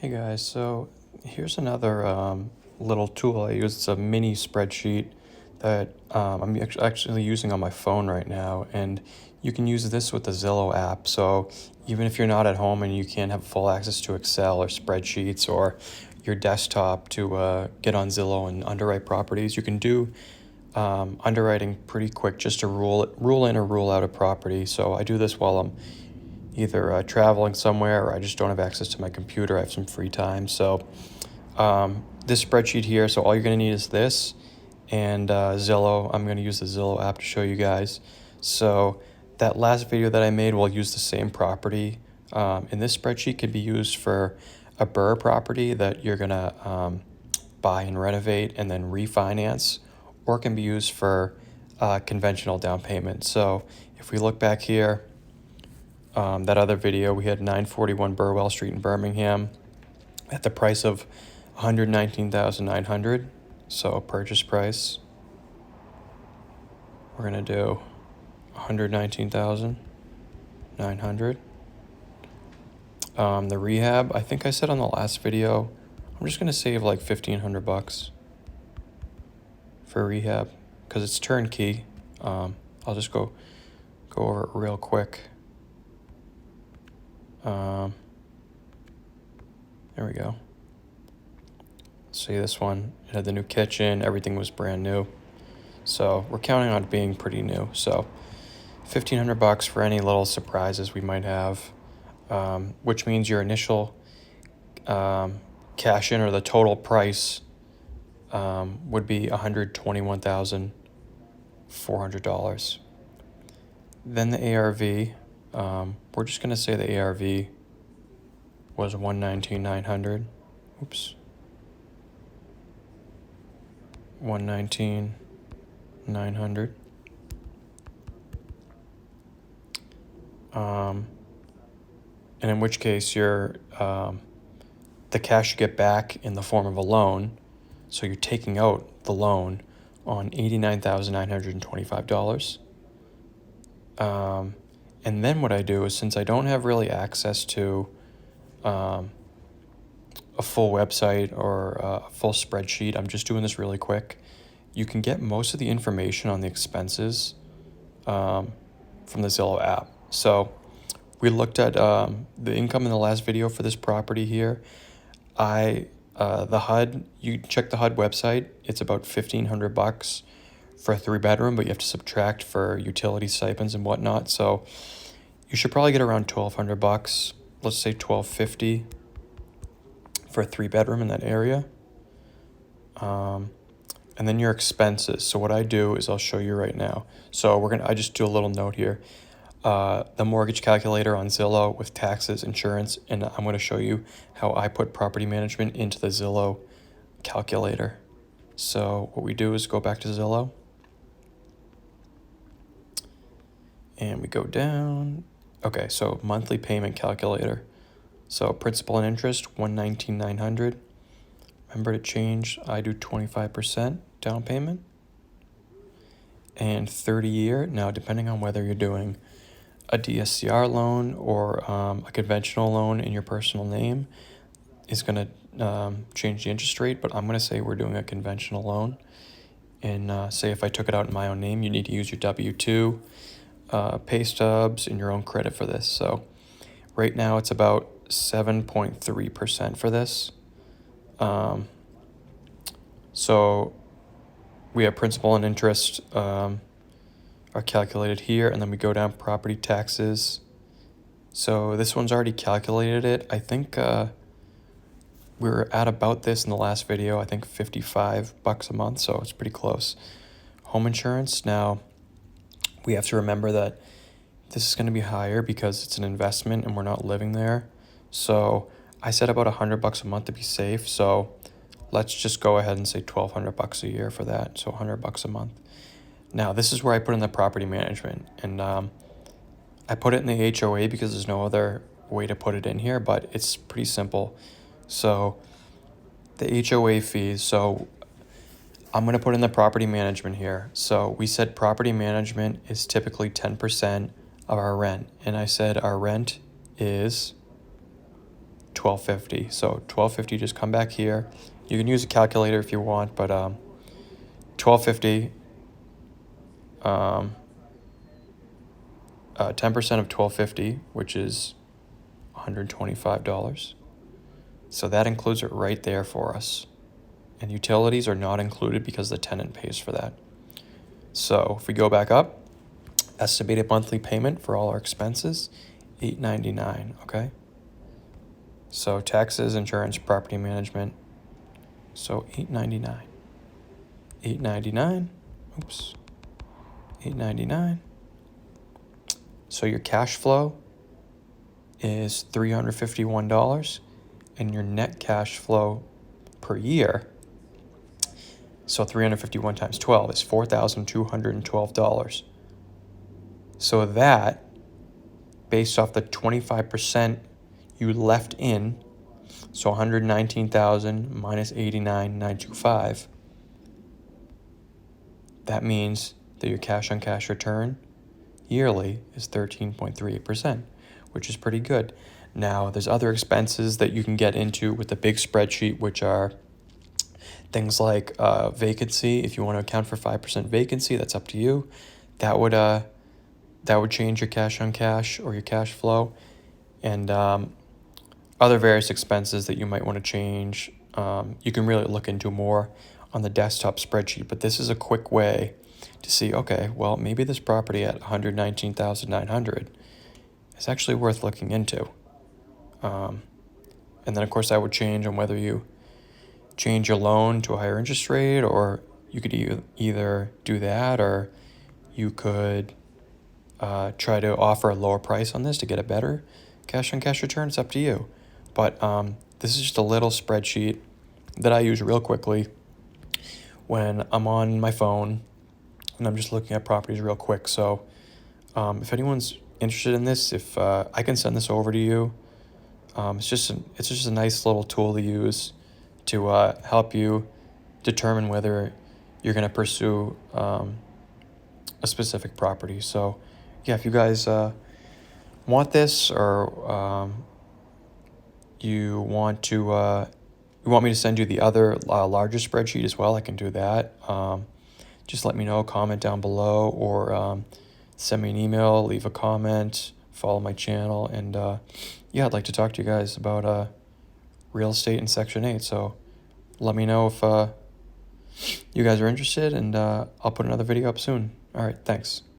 Hey guys, so here's another little tool I use. It's a mini spreadsheet that I'm actually using on my phone right now, and you can use this with the Zillow app. So even if you're not at home and you can't have full access to Excel or spreadsheets or your desktop to get on Zillow and underwrite properties, you can do underwriting pretty quick just to rule in or rule out a property. So I do this while I'm either traveling somewhere or I just don't have access to my computer. I have some free time. So this spreadsheet here, so all you're going to need is this and Zillow. I'm going to use the Zillow app to show you guys. So that last video that I made will use the same property. And this spreadsheet can be used for a BRRRR property that you're going to buy and renovate and then refinance, or it can be used for conventional down payment. So if we look back here, that other video, we had 941 Burwell Street in Birmingham at the price of $119,900. So purchase price, we're gonna do $119,900. The rehab, I think I said on the last video, I'm just gonna save like $1,500 for rehab because it's turnkey. I'll just go over it real quick. There we go. See this one, it had the new kitchen, everything was brand new. So we're counting on it being pretty new. So $1,500 for any little surprises we might have, which means your initial cash in or the total price would be $121,400. Then the ARV, we're just gonna say the ARV was $119,900. Oops. $119,900. And in which case you're the cash you get back in the form of a loan. So you're taking out the loan on $89,925. And then what I do is, since I don't have really access to a full website or a full spreadsheet, I'm just doing this really quick. You can get most of the information on the expenses from the Zillow app. So we looked at the income in the last video for this property here. The HUD, you check the HUD website, it's about $1,500 for a 3-bedroom, but you have to subtract for utility stipends and whatnot. So you should probably get around $1,200. Let's say $1,250 for a 3-bedroom in that area. And then your expenses. So what I do is I'll show you right now. So I just do a little note here. The mortgage calculator on Zillow with taxes, insurance, and I'm going to show you how I put property management into the Zillow calculator. So what we do is go back to Zillow. And we go down. Okay, so monthly payment calculator. So principal and interest, $119,900. Remember to change, I do 25% down payment. And 30-year, now depending on whether you're doing a DSCR loan or a conventional loan in your personal name, is going to change the interest rate, but I'm going to say we're doing a conventional loan. And say if I took it out in my own name, you need to use your W-2, pay stubs, and your own credit for this. So right now it's about 7.3% for this. So we have principal and interest are calculated here, and then we go down property taxes. So this one's already calculated it. I think we were at about this in the last video, I think $55 a month, so it's pretty close. Home insurance, now we have to remember that this is going to be higher because it's an investment and we're not living there. So I said about $100 a month to be safe. So let's just go ahead and say $1,200 a year for that. So $100 a month. Now this is where I put in the property management, and I put it in the HOA because there's no other way to put it in here, but it's pretty simple. So the HOA fees, so I'm going to put in the property management here. So we said property management is typically 10% of our rent. And I said our rent is $12.50. So $12.50, just come back here. You can use a calculator if you want, but $12.50, 10% of $12.50, which is $125. So that includes it right there for us. And utilities are not included because the tenant pays for that. So if we go back up, estimated monthly payment for all our expenses, $899, okay? So taxes, insurance, property management, so $899. $899, oops, $899. So your cash flow is $351, and your net cash flow per year, so 351 times 12 is $4,212. So that, based off the 25% you left in, so 119,000 minus 89,925, that means that your cash on cash return yearly is 13.38%, which is pretty good. Now, there's other expenses that you can get into with the big spreadsheet, which are things like vacancy. If you want to account for 5% vacancy, that's up to you. That would change your cash on cash or your cash flow, and other various expenses that you might want to change. You can really look into more on the desktop spreadsheet, but this is a quick way to see, okay, well, maybe this property at $119,900 is actually worth looking into. And then, of course, that would change on whether you change your loan to a higher interest rate, or you could either do that, or you could try to offer a lower price on this to get a better cash on cash return. It's up to you. But this is just a little spreadsheet that I use real quickly when I'm on my phone and I'm just looking at properties real quick. So if anyone's interested in this, if I can send this over to you. It's just a nice little tool to use to help you determine whether you're going to pursue a specific property. So yeah, if you guys want this, or you want me to send you the other larger spreadsheet as well, I can do that. Just let me know, comment down below, or send me an email, leave a comment, follow my channel, and yeah, I'd like to talk to you guys about real estate in Section 8. So let me know if you guys are interested, and I'll put another video up soon. All right, thanks.